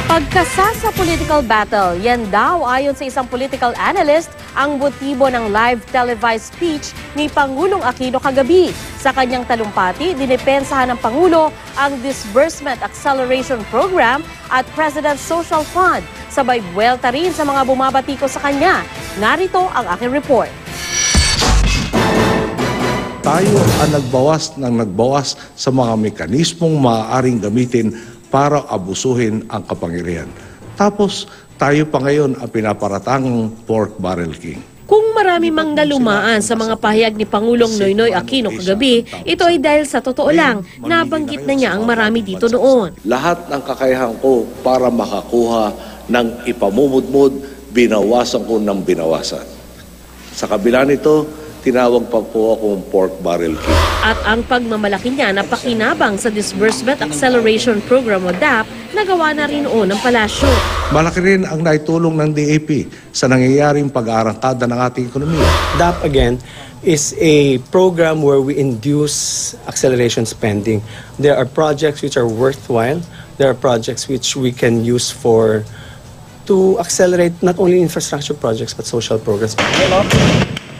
Pagkasa sa political battle, yan daw ayon sa isang political analyst ang motibo ng live televised speech ni Pangulong Aquino kagabi. Sa kanyang talumpati, dinepensahan ng Pangulo ang Disbursement Acceleration Program at President's Social Fund. Sabay buwelta rin sa mga bumabatiko sa kanya. Narito ang aking report. Tayo ang nagbawas sa mga mekanismong maaaring gamitin para abusuhin ang kapangyarihan. Tapos, tayo pa ngayon ang pinaparatangang pork barrel king. Kung marami mang nalumaan sa mga pahayag ni Pangulong Noynoy Aquino kagabi, ito ay dahil sa totoo lang, nabanggit na niya ang marami dito noon. Lahat ng kakayahan ko para makakuha ng ipamumudmud, binawasan ko ng binawasan. Sa kabila nito, tinawag pa po akong pork barrel king. At ang pagmamalaki niya na pakinabang sa Disbursement Acceleration Program o DAP, nagawa na rin noon ng palasyo. Malaki rin ang naitulong ng DAP sa nangyayaring pag-aarangkada ng ating ekonomiya. DAP again is a program where we induce acceleration spending. There are projects which are worthwhile. There are projects which we can use to accelerate not only infrastructure projects but social programs.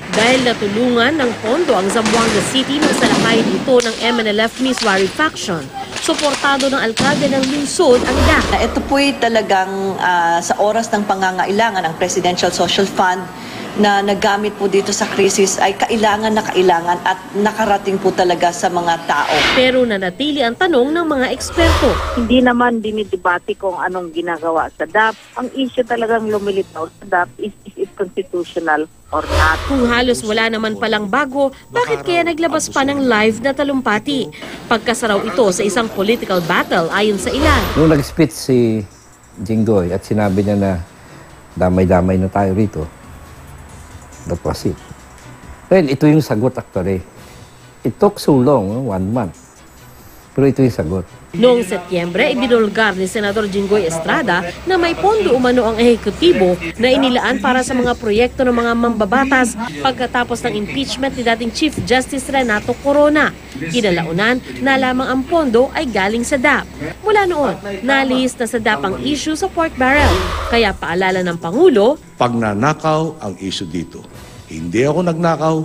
Dahil natulungan ng pondo ang Zamboanga City nang salakayin ito ng MNLF Miswari faction, suportado ng alkalde ng lungsod ang DAP. Ito po'y talagang sa oras ng pangangailangan ng Presidential Social Fund na nagamit po dito sa krisis ay kailangan at nakarating po talaga sa mga tao. Pero nanatili ang tanong ng mga eksperto. Hindi naman dinidebate kung anong ginagawa sa DAP. Ang issue talagang lumilitaw sa DAP is it constitutional or not. Kung halos wala naman palang bago, bakit kaya naglabas pa ng live na talumpati? Pagkasaraw ito sa isang political battle ayon sa ilan. Nung nag-speech si Jinggoy at sinabi niya na damay-damay na tayo rito, that was it. Well, ito yung sagot actually. It took so long, 1 month. Pero ito yung sagot. Noong Setyembre, ibinulgar ni Senador Jinggoy Estrada na may pondo umano ang ehekutibo na inilaan para sa mga proyekto ng mga mambabatas pagkatapos ng impeachment ni dating Chief Justice Renato Corona. Kinalaunan na lamang ang pondo ay galing sa DAP. Mula noon, nalihis na sa DAP ang issue sa pork barrel. Kaya paalala ng Pangulo, Pagnanakaw ang issue dito. Hindi ako nagnakaw,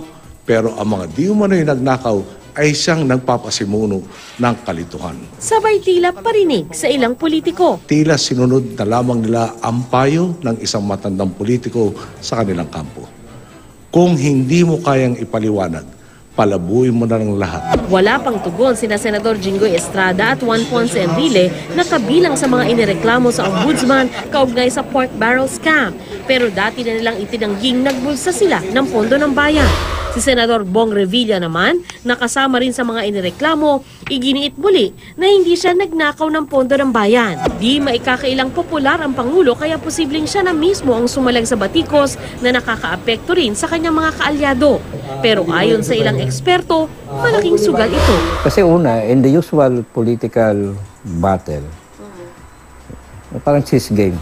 pero ang mga di umano'y nagnakaw ay siyang nagpapasimuno ng kalituhan. sabay tila parinig sa ilang politiko. Tila sinunod na lamang nila ang payo ng isang matandang politiko sa kanilang kampo. Kung hindi mo kayang ipaliwanag, palabuin mo na ng lahat. Wala pang tugon sina Senador Jinggoy Estrada at Juan Ponce Enrile na kabilang sa mga inireklamo sa ombudsman kaugnay sa pork barrel scam. Pero dati na nilang itinangging nagbulsa sila ng pondo ng bayan. Si Senador Bong Revilla naman, nakasama rin sa mga inireklamo, iginiit muli na hindi siya nagnakaw ng pondo ng bayan. Di maikakailang popular ang Pangulo kaya posibleng siya na mismo ang sumalag sa batikos na nakakaapekto rin sa kanyang mga kaalyado. Pero ayon sa ilang eksperto, malaking sugal ito. Kasi una, in the usual political battle, parang chess game.